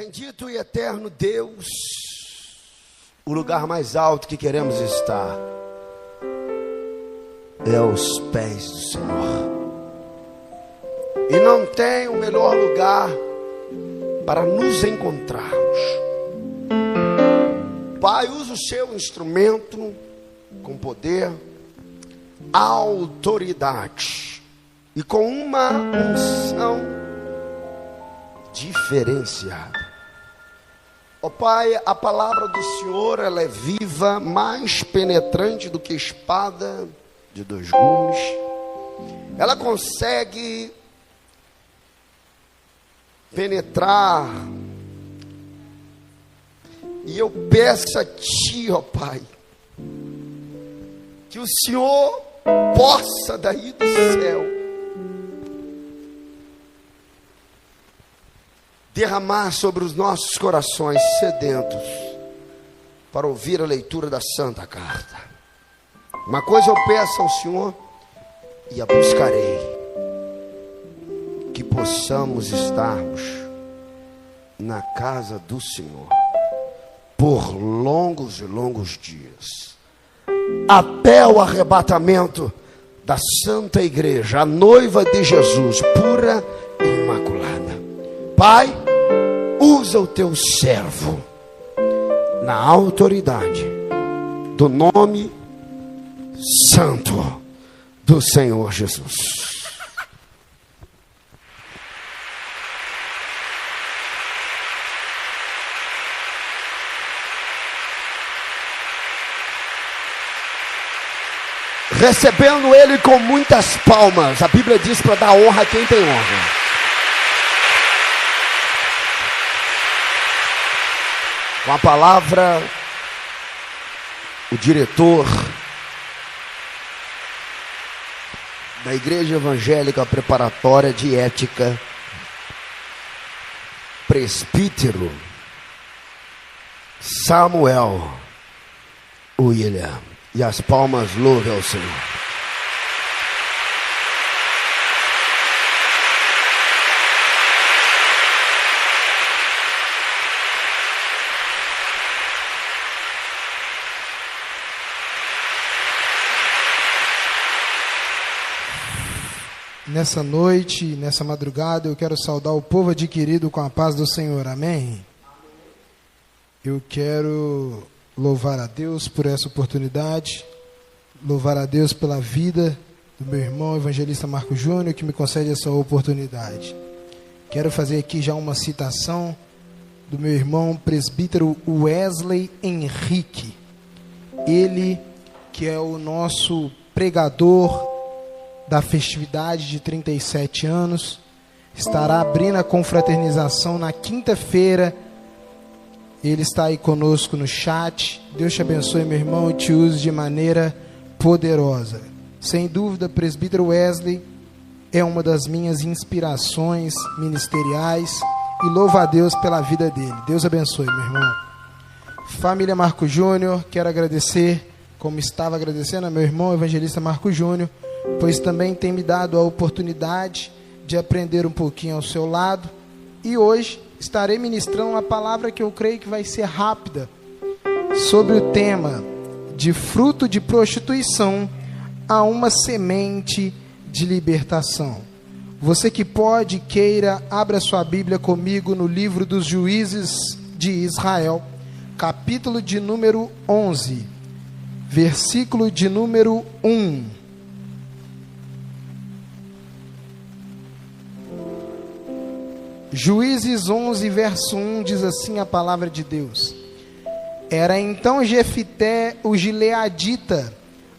Bendito e eterno Deus, o lugar mais alto que queremos estar é aos pés do Senhor. E não tem o melhor lugar para nos encontrarmos. Pai, usa o seu instrumento com poder, autoridade e com uma unção diferenciada. Ó Pai, a palavra do Senhor, ela é viva, mais penetrante do que espada de dois gumes. Ela consegue penetrar. E eu peço a Ti, ó Pai, que o Senhor possa daí do céu derramar sobre os nossos corações sedentos para ouvir a leitura da Santa Carta. Uma coisa eu peço ao Senhor e a buscarei, que possamos estarmos na casa do Senhor por longos e longos dias, até o arrebatamento da Santa Igreja, a noiva de Jesus, pura e imaculada. Pai, usa o teu servo na autoridade do nome santo do Senhor Jesus. Recebendo ele com muitas palmas. A Bíblia diz para dar honra a quem tem honra. Com a palavra, o diretor da Igreja Evangélica Preparatória de Ética, presbítero Samuel William. E as palmas louvem ao Senhor. Nessa noite, nessa madrugada, eu quero saudar o povo adquirido com a paz do Senhor. Amém? Eu quero louvar a Deus por essa oportunidade, louvar a Deus pela vida do meu irmão evangelista Marco Júnior, que me concede essa oportunidade. Quero fazer aqui já uma citação do meu irmão presbítero Wesley Henrique. Ele que é o nosso pregador da festividade de 37 anos, estará abrindo a confraternização na quinta-feira. Ele está aí conosco no chat. Deus te abençoe, meu irmão, e te use de maneira poderosa. Sem dúvida, presbítero Wesley é uma das minhas inspirações ministeriais e louvo a Deus pela vida dele. Deus abençoe, meu irmão. Família Marco Júnior, quero agradecer, como estava agradecendo a meu irmão evangelista Marco Júnior, pois também tem me dado a oportunidade de aprender um pouquinho ao seu lado. E hoje estarei ministrando uma palavra que eu creio que vai ser rápida, sobre o tema de fruto de prostituição a uma semente de libertação. Você que pode, queira, abra sua Bíblia comigo no livro dos Juízes de Israel, capítulo de número 11, versículo de número 1. Juízes 11, verso 1, diz assim a palavra de Deus: Era então Jefité, o gileadita,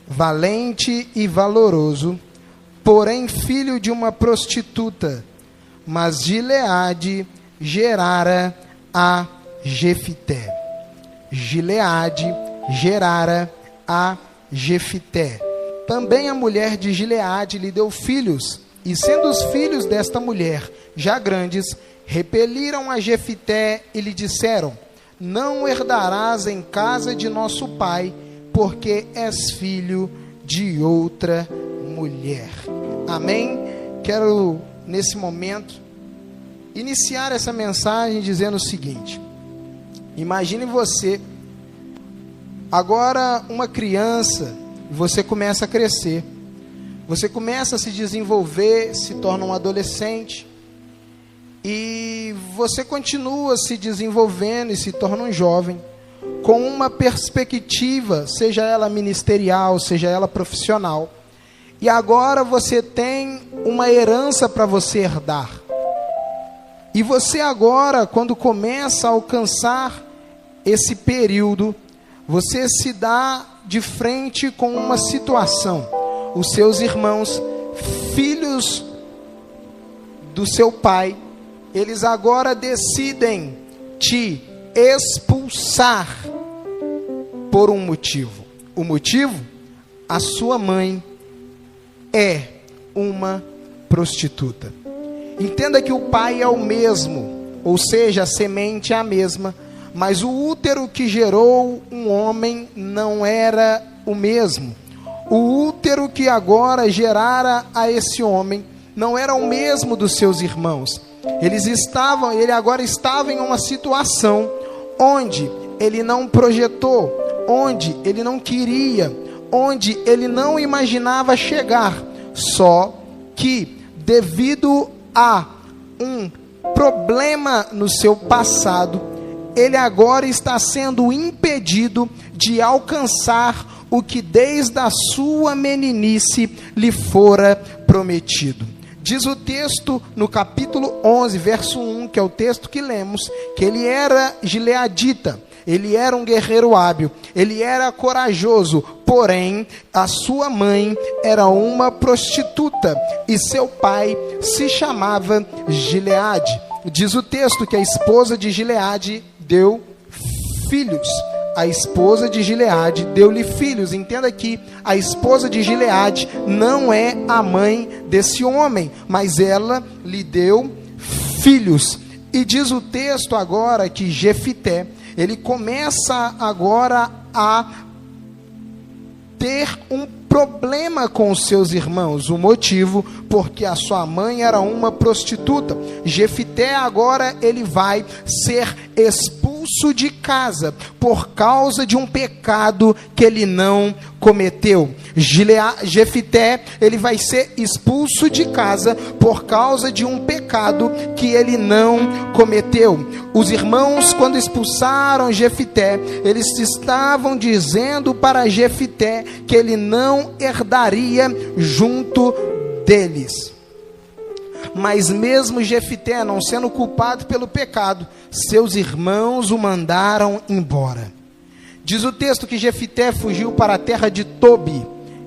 valente e valoroso, porém filho de uma prostituta, mas Gileade gerara a Jefité. Gileade gerara a Jefité. Também a mulher de Gileade lhe deu filhos, e sendo os filhos desta mulher já grandes, repeliram a Jefité e lhe disseram: Não herdarás em casa de nosso pai, porque és filho de outra mulher. Amém? Quero, nesse momento, iniciar essa mensagem dizendo o seguinte: imagine você, agora uma criança, você começa a crescer, você começa a se desenvolver, se torna um adolescente, e você continua se desenvolvendo e se torna um jovem, com uma perspectiva, seja ela ministerial, seja ela profissional, e agora você tem uma herança para você herdar. E você agora, quando começa a alcançar esse período, você se dá de frente com uma situação. Os seus irmãos, filhos do seu pai, eles agora decidem te expulsar por um motivo. O motivo? A sua mãe é uma prostituta. Entenda que o pai é o mesmo, ou seja, a semente é a mesma, mas o útero que gerou um homem não era o mesmo. O útero que agora gerara a esse homem não era o mesmo dos seus irmãos. Ele agora estava em uma situação onde ele não projetou, onde ele não queria, onde ele não imaginava chegar. Só que devido a um problema no seu passado, ele agora está sendo impedido de alcançar o que desde a sua meninice lhe fora prometido. Diz o texto no capítulo 11, verso 1, que é o texto que lemos, que ele era gileadita, ele era um guerreiro hábil, ele era corajoso, porém a sua mãe era uma prostituta e seu pai se chamava Gileade. Diz o texto que a esposa de Gileade deu filhos. A esposa de Gileade deu-lhe filhos. Entenda que a esposa de Gileade não é a mãe desse homem, mas ela lhe deu filhos. E diz o texto agora que Jefité, ele começa agora a ter um problema com os seus irmãos. O motivo, porque a sua mãe era uma prostituta. Jefité agora ele vai ser expulso de casa por causa de um pecado que ele não cometeu. Jefité ele vai ser expulso de casa por causa de um pecado que ele não cometeu. Os irmãos, quando expulsaram Jefité, eles estavam dizendo para Jefité que ele não herdaria junto deles. Mas mesmo Jefité não sendo culpado pelo pecado, seus irmãos o mandaram embora. Diz o texto que Jefité fugiu para a terra de Tobi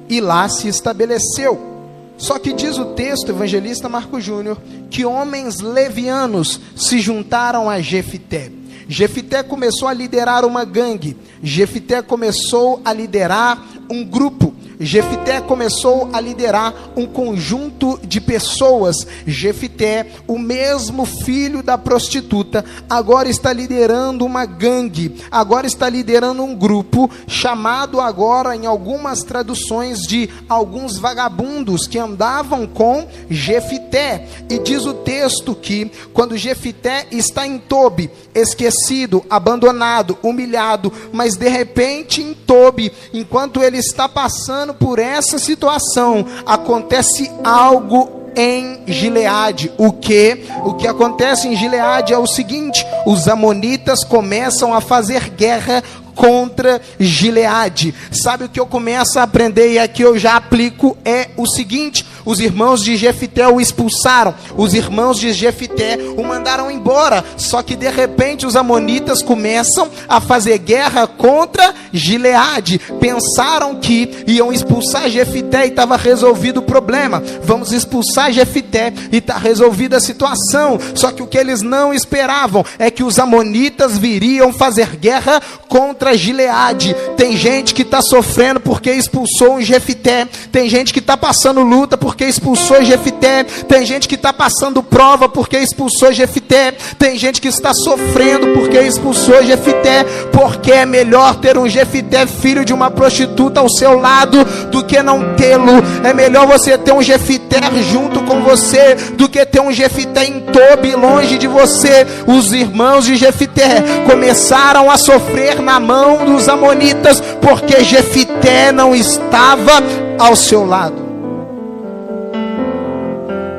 e lá se estabeleceu. Só que diz o texto, evangelista Marco Júnior, que homens levianos se juntaram a Jefité. Jefité começou a liderar uma gangue. Jefité começou a liderar um grupo. Jefité começou a liderar um conjunto de pessoas. Jefité, o mesmo filho da prostituta, agora está liderando uma gangue, agora está liderando um grupo, chamado agora em algumas traduções de alguns vagabundos que andavam com Jefité. E diz o texto que quando Jefité está em Tobi, esquecido, abandonado, humilhado, mas de repente em Tobi, enquanto ele está passando por essa situação, acontece algo em Gileade. O que acontece em Gileade é o seguinte: os amonitas começam a fazer guerra contra Gileade. Sabe o que eu começo a aprender e aqui eu já aplico? É o seguinte: os irmãos de Jefité o expulsaram, os irmãos de Jefité o mandaram embora, só que de repente os amonitas começam a fazer guerra contra Gileade. Pensaram que iam expulsar Jefité e estava resolvido o problema. Vamos expulsar Jefité e está resolvida a situação. Só que o que eles não esperavam é que os amonitas viriam fazer guerra contra Gileade. Tem gente que está sofrendo porque expulsou um Jefité, tem gente que está passando luta porque porque expulsou Jefité. Tem gente que está passando prova porque expulsou Jefité. Tem gente que está sofrendo porque expulsou Jefité. Porque é melhor ter um Jefité, filho de uma prostituta, ao seu lado do que não tê-lo. É melhor você ter um Jefité junto com você do que ter um Jefité em Tobi, longe de você. Os irmãos de Jefité começaram a sofrer na mão dos amonitas porque Jefité não estava ao seu lado.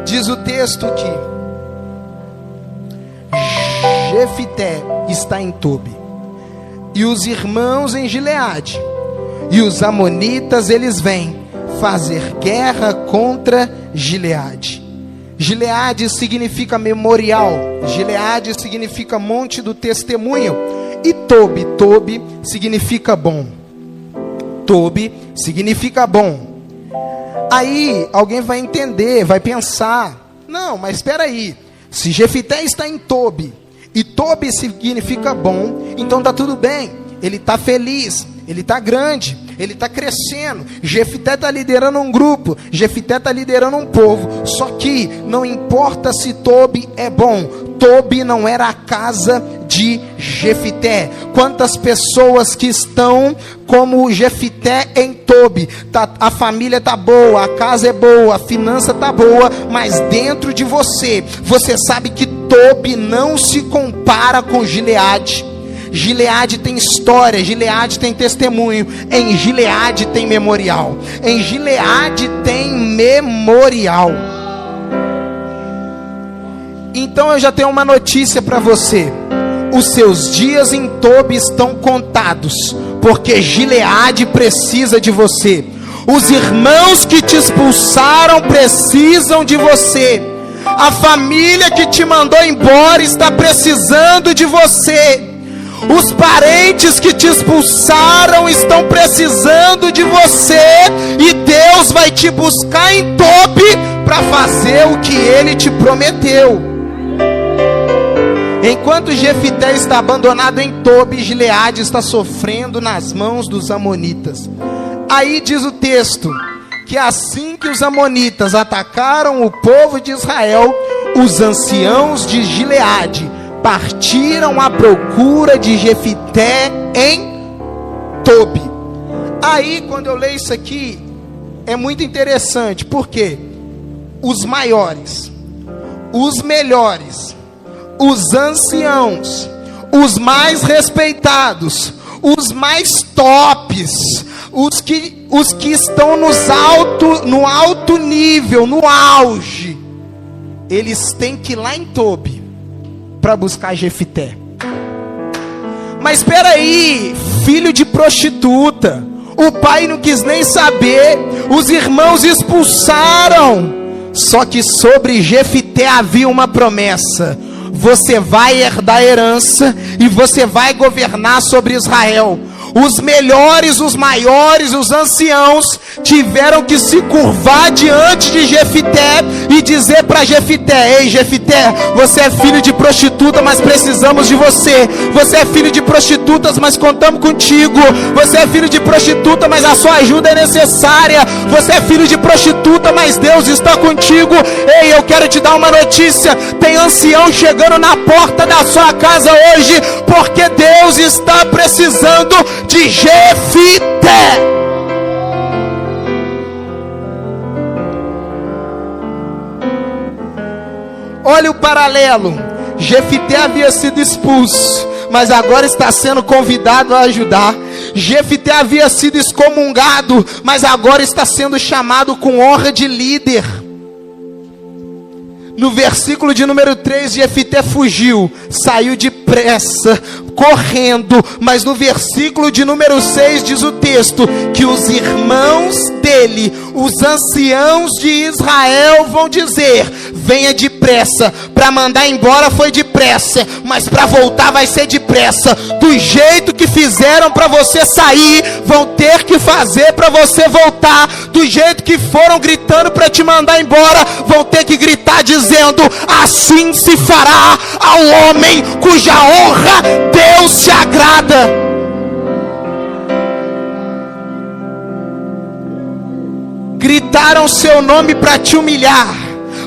Diz o texto que Jefité está em Tobi e os irmãos em Gileade, e os amonitas eles vêm fazer guerra contra Gileade. Gileade significa memorial, Gileade significa monte do testemunho, e Tobi significa bom. Tobi significa bom. Aí alguém vai entender, vai pensar: não, mas espera aí, se Jefité está em Tobi e Tobi significa bom, então está tudo bem, ele está feliz, ele está grande, ele está crescendo. Jefité está liderando um grupo, Jefité está liderando um povo. Só que não importa se Tobi é bom, Tobi não era a casa de Jefité. Quantas pessoas que estão como Jefité em Tobi, a família está boa, a casa é boa, a finança está boa, mas dentro de você, você sabe que Tobi não se compara com Gileade. Gileade tem história, Gileade tem testemunho, em Gileade tem memorial, em Gileade tem memorial. Então eu já tenho uma notícia para você: os seus dias em Tobi estão contados, porque Gileade precisa de você. Os irmãos que te expulsaram precisam de você. A família que te mandou embora está precisando de você. Os parentes que te expulsaram estão precisando de você. E Deus vai te buscar em Tobi para fazer o que Ele te prometeu. Enquanto Jefité está abandonado em Tobi, Gileade está sofrendo nas mãos dos amonitas. Aí diz o texto que assim que os amonitas atacaram o povo de Israel, os anciãos de Gileade partiram à procura de Jefité em Tobi. Aí quando eu leio isso aqui, é muito interessante, porque os maiores, os melhores, os anciãos, os mais respeitados, os mais tops, os que estão no alto nível, no auge, eles têm que ir lá em Tobi para buscar Jefité. Mas espera aí, filho de prostituta, o pai não quis nem saber, os irmãos expulsaram. Só que sobre Jefité havia uma promessa: você vai herdar a herança e você vai governar sobre Israel. Os melhores, os maiores, os anciãos tiveram que se curvar diante de Jefité e dizer para Jefité: ei Jefité, você é filho de prostituta, mas precisamos de você. Você é filho de prostitutas, mas contamos contigo. Você é filho de prostituta, mas a sua ajuda é necessária. Você é filho de prostituta, mas Deus está contigo. Ei, eu quero te dar uma notícia: tem ancião chegando na porta da sua casa hoje, porque Deus está precisando de Jefité. Olha o paralelo: Jefité havia sido expulso, mas agora está sendo convidado a ajudar. Jefité havia sido excomungado, mas agora está sendo chamado com honra de líder. No versículo de número 3, Jefité fugiu, saiu depressa, correndo. Mas no versículo de número 6 diz o texto que os irmãos dele, os anciãos de Israel, vão dizer: venha depressa. Para mandar embora foi depressa, mas para voltar vai ser depressa. Do jeito que fizeram para você sair, vão ter que fazer para você voltar. Do jeito que foram gritando para te mandar embora, vão ter que gritar dizendo: assim se fará ao homem cuja honra Deus se agrada. Grita gritaram seu nome para te humilhar,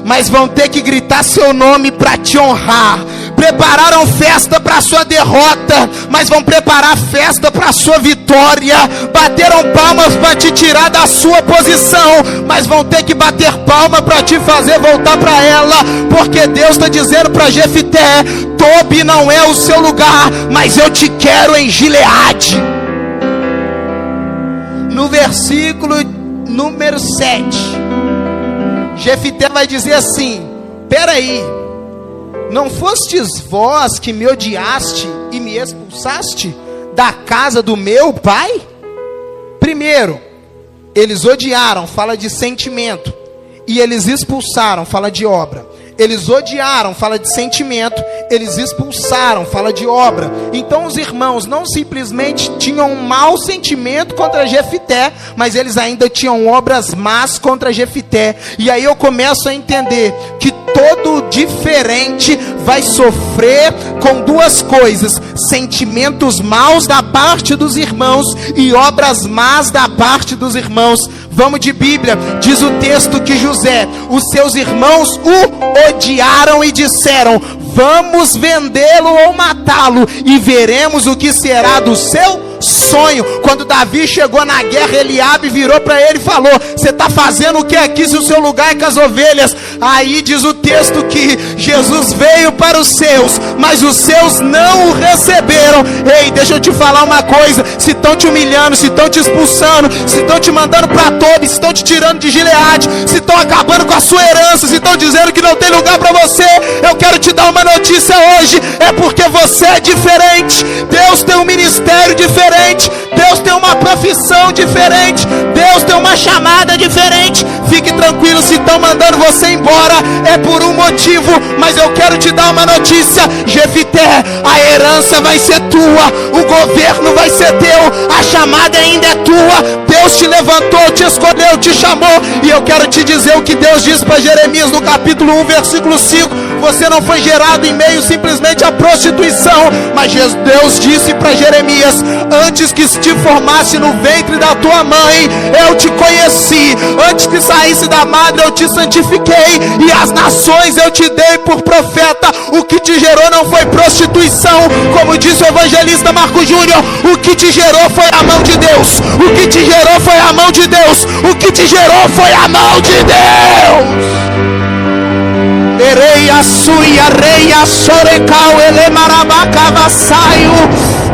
mas vão ter que gritar seu nome para te honrar. Prepararam festa para sua derrota, mas vão preparar festa para sua vitória. Bateram palmas para te tirar da sua posição, mas vão ter que bater palma para te fazer voltar para ela, porque Deus está dizendo para Jefité: Tobi não é o seu lugar, mas eu te quero em Gileade. No versículo número 7, Jefité vai dizer assim: peraí, não fostes vós que me odiaste e me expulsaste da casa do meu pai? Primeiro, eles odiaram, fala de sentimento, e eles expulsaram, fala de obra. Eles odiaram, fala de sentimento, eles expulsaram, fala de obra. Então os irmãos não simplesmente tinham um mau sentimento contra Jefité, mas eles ainda tinham obras más contra Jefité. E aí eu começo a entender que todo diferente vai sofrer com duas coisas: sentimentos maus da parte dos irmãos e obras más da parte dos irmãos. Vamos de Bíblia. Diz o texto que José, os seus irmãos o odiaram e disseram: vamos vendê-lo ou matá-lo, e veremos o que será do seu sonho. Quando Davi chegou na guerra, Eliabe virou para ele e falou: você está fazendo o que aqui, se o seu lugar é com as ovelhas? Aí diz o texto que Jesus veio para os seus, mas os seus não o receberam. Ei, deixa eu te falar uma coisa: se estão te humilhando, se estão te expulsando, se estão te mandando para Tobi, se estão te tirando de Gileade, se estão acabando com a sua herança, se estão dizendo que não tem lugar para você, eu quero te dar uma notícia hoje: é porque você é diferente. Deus tem um ministério diferente, Deus tem uma profissão diferente, Deus tem uma chamada diferente. Fique tranquilo, se estão mandando você embora, é por um motivo, mas eu quero te dar uma notícia: Jefité, a herança vai ser tua, o governo vai ser teu, a chamada ainda é tua. Deus te levantou, te escolheu, te chamou. E eu quero te dizer o que Deus disse para Jeremias no capítulo 1, versículo 5: você não foi gerado em meio simplesmente à prostituição, mas Deus disse para Jeremias: antes que te formasse no ventre da tua mãe, eu te conheci. Antes que saísse da madre, eu te santifiquei, e as nações eu te dei por profeta. O que te gerou não foi prostituição, como disse o evangelista Marco Júnior. O que te gerou foi a mão de Deus. O que te gerou foi a mão de Deus. O que te gerou foi a mão de Deus. Ereia suia reia sorecal elemarabacavasaio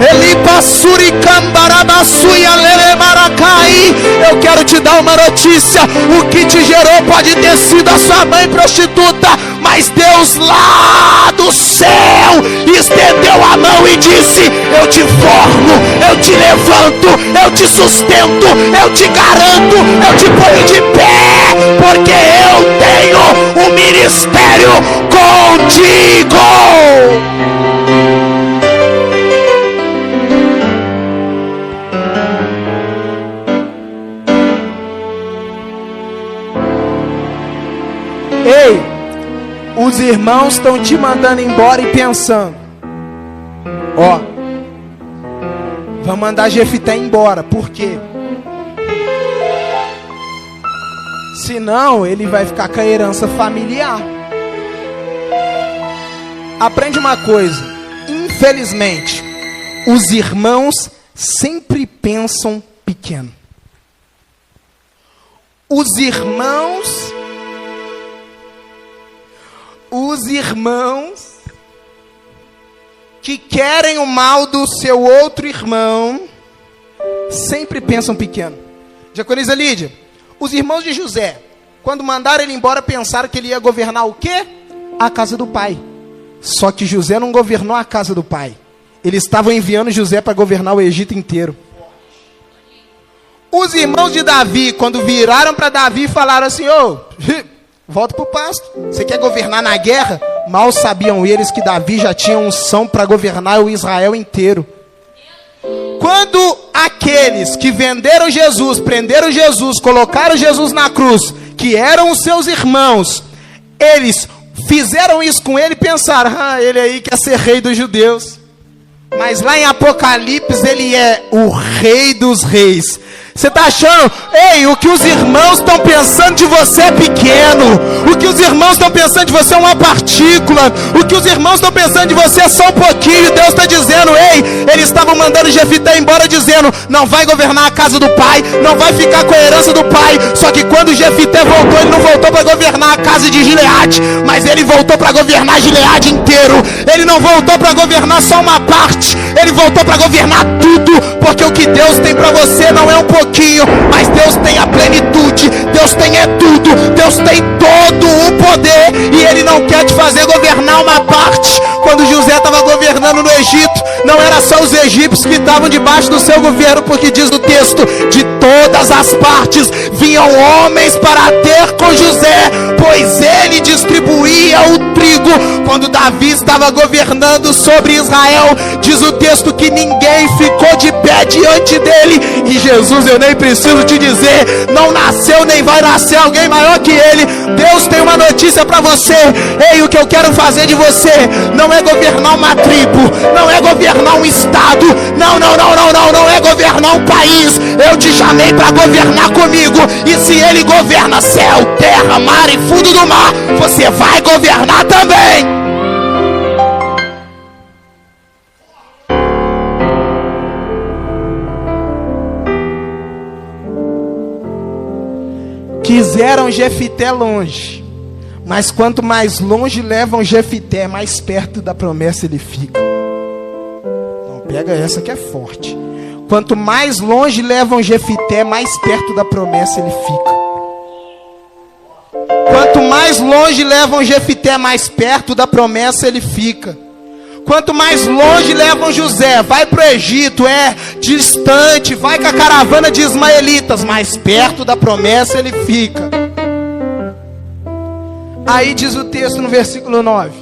elipasuricambarabasuia lelemaracai. Eu quero te dar uma notícia: o que te gerou pode ter sido a sua mãe prostituta, mas Deus lá do céu estendeu a mão e disse: eu te formo, eu te levanto, eu te sustento, eu te garanto, eu te ponho de pé, porque eu tenho um ministério contigo. Ei, os irmãos estão te mandando embora e pensando: ó, vamos mandar Jefité embora. Por quê? Senão ele vai ficar com a herança familiar. Aprende uma coisa: infelizmente, os irmãos sempre pensam pequeno. Os irmãos que querem o mal do seu outro irmão sempre pensam pequeno. Diaconisa Lídia, os irmãos de José, quando mandaram ele embora, pensaram que ele ia governar o quê? A casa do pai. Só que José não governou a casa do pai. Eles estavam enviando José para governar o Egito inteiro. Os irmãos de Davi, quando viraram para Davi, falaram assim: ô, volta para o pasto. Você quer governar na guerra? Mal sabiam eles que Davi já tinha unção para governar o Israel inteiro. Quando aqueles que venderam Jesus, prenderam Jesus, colocaram Jesus na cruz, que eram os seus irmãos, eles fizeram isso com ele e pensaram: ele aí quer ser rei dos judeus. Mas lá em Apocalipse ele é o Rei dos Reis. Você está achando? Ei, o que os irmãos estão pensando de você é pequeno. O que os irmãos estão pensando de você é uma partícula. O que os irmãos estão pensando de você é só um pouquinho. Deus está dizendo, ei, eles estavam mandando Jefité embora dizendo, não vai governar a casa do pai, não vai ficar com a herança do pai. Só que quando Jefité voltou, ele não voltou para governar a casa de Gileade, mas ele voltou para governar Gileade inteiro. Ele não voltou para governar só uma parte, ele voltou para governar tudo. Porque o que Deus tem para você não é um pouquinho, mas Deus tem a plenitude. Deus tem é tudo. Deus tem todo o poder, e Ele não quer te fazer governar uma parte. Quando José estava governando no Egito, não era só os egípcios que estavam debaixo do seu governo, porque diz o texto, de todas as partes vinham homens para ter com José, pois ele distribuía o trigo. Quando Davi estava governando sobre Israel, diz o texto que ninguém ficou de pé diante dele. E Jesus, eu nem preciso te dizer, não nasceu nem vai nascer alguém maior que ele. Deus tem uma notícia para você. Ei, o que eu quero fazer de você não é governar uma tribo, não é governar um estado, não é governar um país. Eu te chamei para governar comigo, e se ele governa céu, terra, mar e fundo do mar, você vai governar também. Quiseram Jefité longe, mas quanto mais longe levam Jefité, mais perto da promessa ele fica. Não, pega essa que é forte. Quanto mais longe levam Jefité, mais perto da promessa ele fica. Quanto mais longe levam Jefité, mais perto da promessa ele fica. Quanto mais longe levam José, vai para o Egito, é distante, vai com a caravana de ismaelitas, mais perto da promessa ele fica. Aí diz o texto no versículo 9: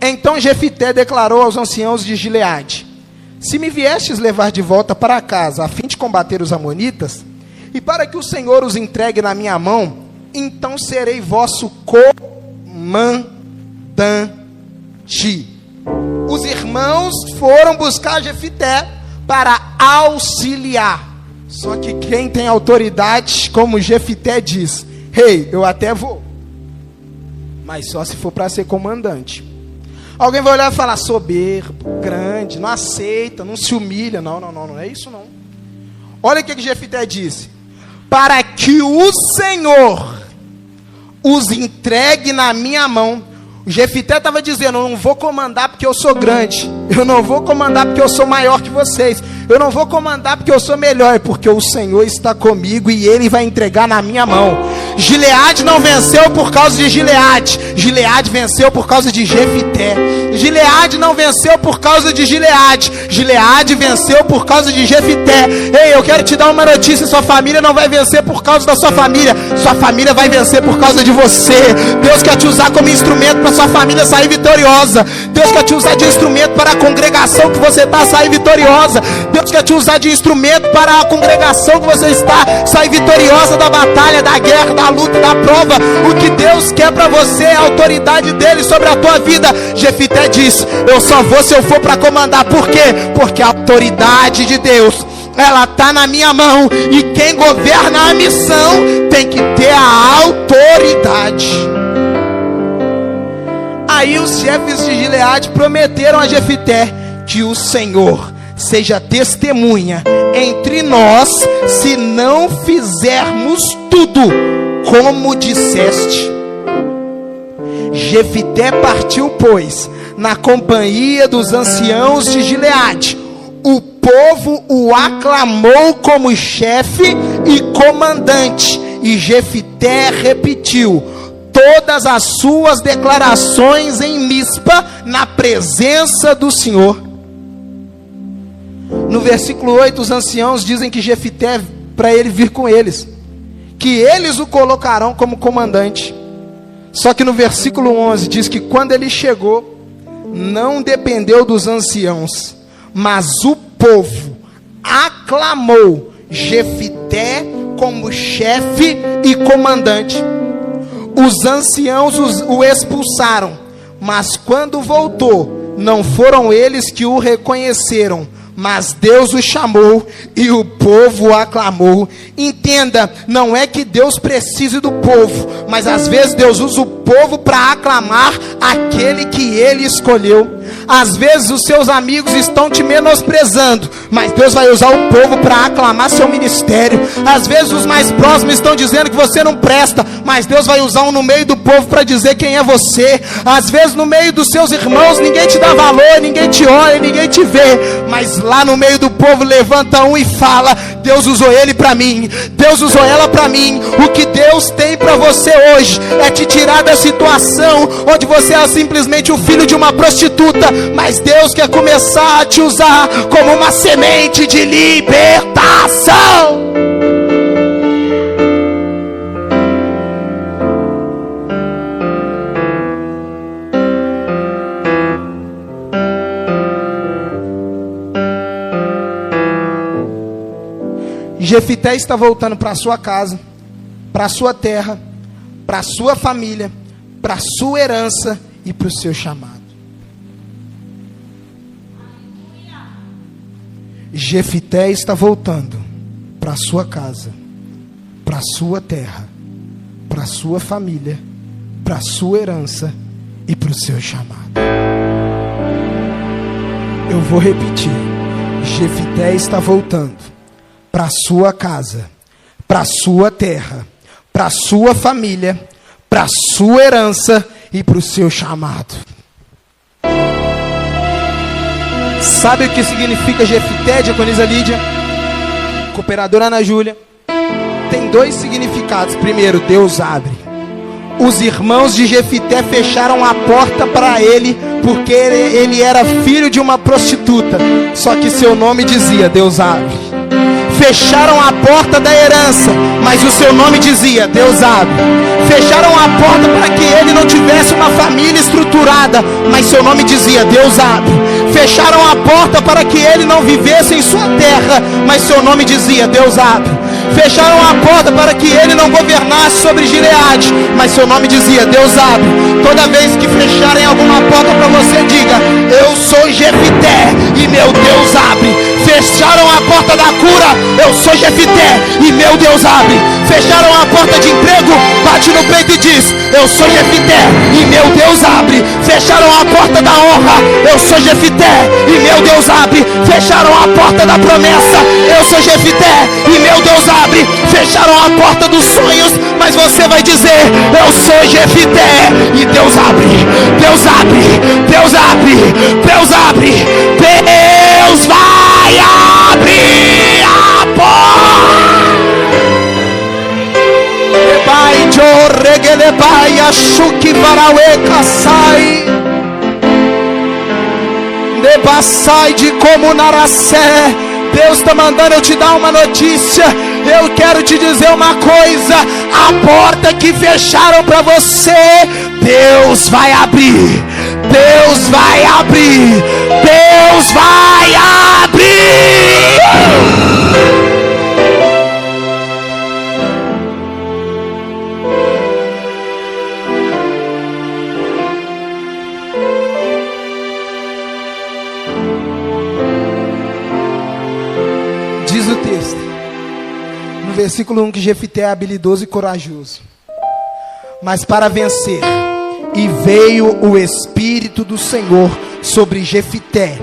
então Jefité declarou aos anciãos de Gileade: se me viestes levar de volta para casa, a fim de combater os amonitas, e para que o Senhor os entregue na minha mão, então serei vosso comandante. Os irmãos foram buscar Jefité para auxiliar. Só que quem tem autoridade, como Jefité diz, ei, eu até vou, mas só se for para ser comandante. Alguém vai olhar e falar, soberbo, grande, não aceita, não se humilha. Não é isso não. Olha o que Jefité disse: para que o Senhor os entregue na minha mão. Jefité estava dizendo, eu não vou comandar porque eu sou grande, eu não vou comandar porque eu sou maior que vocês, eu não vou comandar porque eu sou melhor, é porque o Senhor está comigo e Ele vai entregar na minha mão. Gileade não venceu por causa de Gileade, Gileade venceu por causa de Jefité. Gileade não venceu por causa de Gileade, Gileade venceu por causa de Jefité. Ei, eu quero te dar uma notícia: sua família não vai vencer por causa da sua família vai vencer por causa de você. Deus quer te usar como instrumento para sua família sair vitoriosa. Deus quer te usar de instrumento para a congregação que você está sair vitoriosa. Deus quer te usar de instrumento para a congregação que você está sair vitoriosa da batalha, da guerra, da luta, da prova. O que Deus quer para você é a autoridade dele sobre a tua vida. Jefité disse, eu só vou se eu for para comandar. Por quê? Porque a autoridade de Deus, ela está na minha mão, e quem governa a missão tem que ter a autoridade. Aí os chefes de Gileade prometeram a Jefité que o Senhor seja testemunha entre nós, se não fizermos tudo como disseste. Jefité partiu, pois, na companhia dos anciãos de Gileade. O povo o aclamou como chefe e comandante, e Jefité repetiu todas as suas declarações em Mispa, na presença do Senhor. No versículo 8, os anciãos dizem que Jefité, para ele vir com eles, que eles o colocarão como comandante. Só que no versículo 11 diz que quando ele chegou, não dependeu dos anciãos, mas o povo aclamou Jefité como chefe e comandante. Os anciãos o expulsaram, mas quando voltou, Não foram eles que o reconheceram, mas Deus o chamou e o povo o aclamou. Entenda, não é que Deus precise do povo, mas às vezes Deus usa o povo para aclamar aquele que Ele escolheu. Às vezes os seus amigos estão te menosprezando, mas Deus vai usar o povo para aclamar seu ministério. Às vezes os mais próximos estão dizendo que você não presta, mas Deus vai usar um no meio do povo para dizer quem é você. Às vezes no meio dos seus irmãos ninguém te dá valor, ninguém te olha, ninguém te vê, mas lá no meio do povo levanta um e fala: Deus usou ele para mim, Deus usou ela para mim. O que Deus tem para você hoje é te tirar da situação onde você é simplesmente o filho de uma prostituta, mas Deus quer começar a te usar como uma semente de libertação. Jefité está voltando para sua casa, para sua terra, para sua família, para sua herança e para o seu chamado. Jefité está voltando para sua casa, para sua terra, para sua família, para sua herança e para o seu chamado. Eu vou repetir. Jefité está voltando para sua casa, para sua terra, para sua família, para sua herança e para o seu chamado. Sabe o que significa Jefité, diaconisa Lídia, cooperadora Ana Júlia? Tem dois significados. Primeiro, Deus abre. Os irmãos de Jefité fecharam a porta para ele, porque ele era filho de uma prostituta. Só que seu nome dizia: Deus abre. Fecharam a porta da herança, mas o seu nome dizia: Deus abre. Fecharam a porta para que ele não tivesse uma família estruturada, mas seu nome dizia: Deus abre. Fecharam a porta para que ele não vivesse em sua terra, mas seu nome dizia: Deus abre. Fecharam a porta para que ele não governasse sobre Gileade, mas seu nome dizia: Deus abre. Toda vez que fecharem alguma porta para você, diga: eu sou Jefité e meu Deus abre. Fecharam a porta da cura, eu sou Jefité e meu Deus abre. Fecharam a porta de emprego, bate no peito e diz: eu sou Jefité e meu Deus abre. Fecharam a porta da honra, eu sou Jefité e meu Deus abre. Fecharam a porta da promessa, eu sou Jefité e meu Deus abre. Fecharam a porta dos sonhos, mas você vai dizer: eu sou Jefité e Deus abre. Deus abre, Deus abre, Deus abre, Deus vai abrir a porta. Pai de regelebai ashuki varauê kasai. Debassai de como naracé. Deus está mandando eu te dar uma notícia. Eu quero te dizer uma coisa: a porta que fecharam para você, Deus vai abrir. Deus vai abrir. Deus vai abrir. Diz o texto, no versículo 1, que Jefité é habilidoso e corajoso, mas para vencer, e veio o Espírito do Senhor sobre Jefité.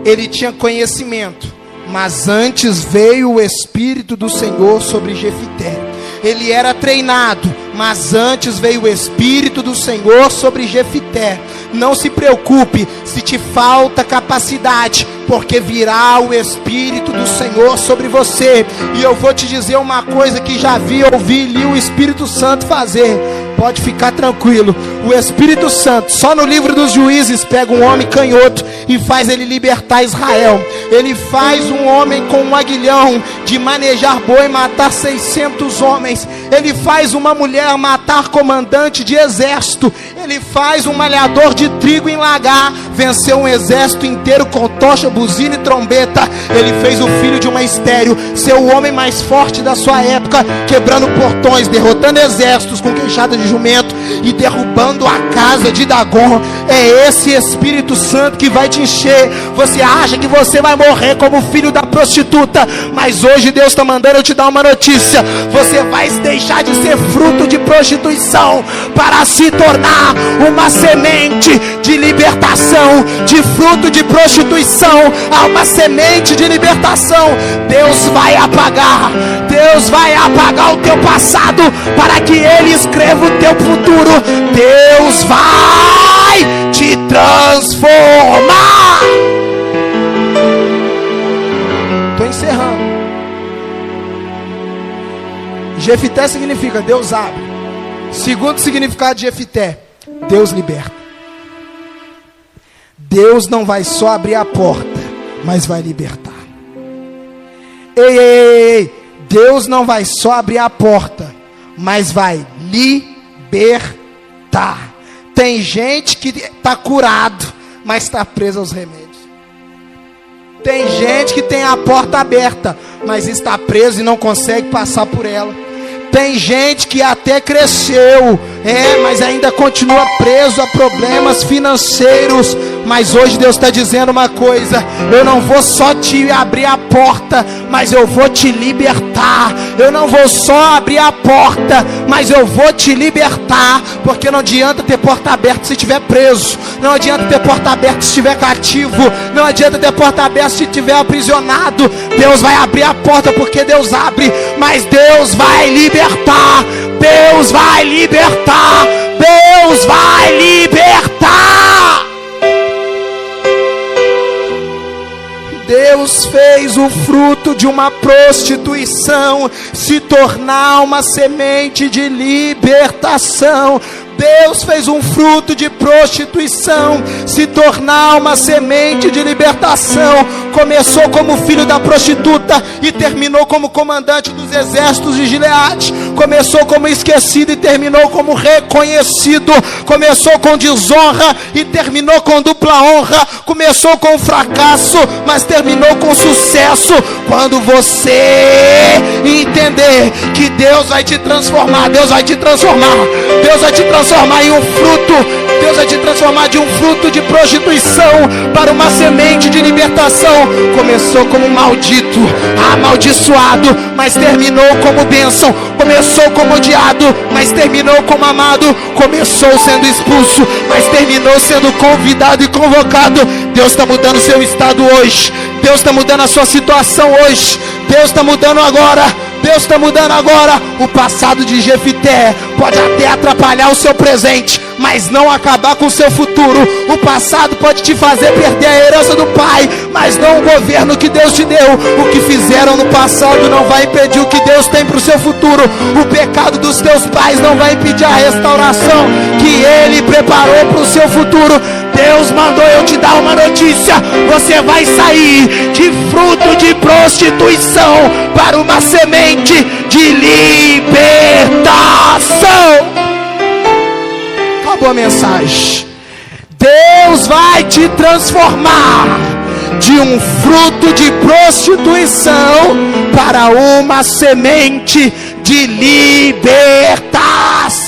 Ele tinha conhecimento, mas antes veio o Espírito do Senhor sobre Jefité. Ele era treinado, mas antes veio o Espírito do Senhor sobre Jefité. Não se preocupe se te falta capacidade, porque virá o Espírito do Senhor sobre você. E eu vou te dizer uma coisa que já vi, ouvi e li o Espírito Santo fazer. Pode ficar tranquilo. O Espírito Santo, só no livro dos Juízes, pega um homem canhoto e faz ele libertar Israel. Ele faz um homem com um aguilhão de manejar boi matar 600 homens. Ele faz uma mulher matar comandante de exército. Ele faz um malhador de trigo enlagar, venceu um exército inteiro com tocha, buzina e trombeta. Ele fez o filho de uma estéril ser o homem mais forte da sua época, quebrando portões, derrotando exércitos com queixada de jumento. e derrubando a casa de Dagon. É esse Espírito Santo que vai te encher. Você acha que você vai morrer como filho da prostituta, mas hoje Deus está mandando eu te dar uma notícia: você vai deixar de ser fruto de prostituição para se tornar uma semente de libertação. De fruto de prostituição a uma semente de libertação. Deus vai apagar o teu passado para que Ele escreva o teu futuro. Deus vai te transformar. Estou encerrando. Jefité significa Deus abre. Segundo significado de Jefité, Deus liberta. Deus não vai só abrir a porta, mas vai libertar. Ei. Deus não vai só abrir a porta, mas vai libertar. Tem gente que está curado, mas está preso aos remédios. Tem gente que tem a porta aberta, mas está preso e não consegue passar por ela. Tem gente que até cresceu, mas ainda continua preso a problemas financeiros. Mas hoje Deus está dizendo uma coisa: eu não vou só te abrir a porta, mas eu vou te libertar. Eu não vou só abrir a porta, mas eu vou te libertar. Porque não adianta ter porta aberta se estiver preso. Não adianta ter porta aberta se estiver cativo. Não adianta ter porta aberta se estiver aprisionado. Deus vai abrir a porta porque Deus abre, mas Deus vai libertar. Deus vai libertar. Deus vai libertar. Deus fez o fruto de uma prostituição se tornar uma semente de libertação. Deus fez um fruto de prostituição se tornar uma semente de libertação. Começou como filho da prostituta e terminou como comandante dos exércitos de Gileade. Começou como esquecido e terminou como reconhecido. Começou com desonra e terminou com dupla honra. Começou com fracasso, mas terminou com sucesso. Quando você entender que Deus vai te transformar, Deus vai te transformar, Deus vai te transformar em um fruto. Deus vai te transformar de um fruto de prostituição para uma semente de libertação. Começou como maldito, amaldiçoado, mas terminou como bênção. Começou como odiado, mas terminou como amado. Começou sendo expulso, mas terminou sendo convidado e convocado. Deus está mudando o seu estado hoje. Deus está mudando a sua situação hoje. Deus está mudando agora. Deus está mudando agora. O passado de Jefité pode até atrapalhar o seu presente, mas não acabar com o seu futuro. O passado pode te fazer perder a herança do pai, mas não o governo que Deus te deu. O que fizeram no passado não vai impedir o que Deus tem para o seu futuro. O pecado dos teus pais não vai impedir a restauração que Ele preparou para o seu futuro. Deus mandou eu te dar uma notícia: você vai sair de fruto de prostituição para uma semente de libertação. Acabou a mensagem. Deus vai te transformar de um fruto de prostituição para uma semente de libertação.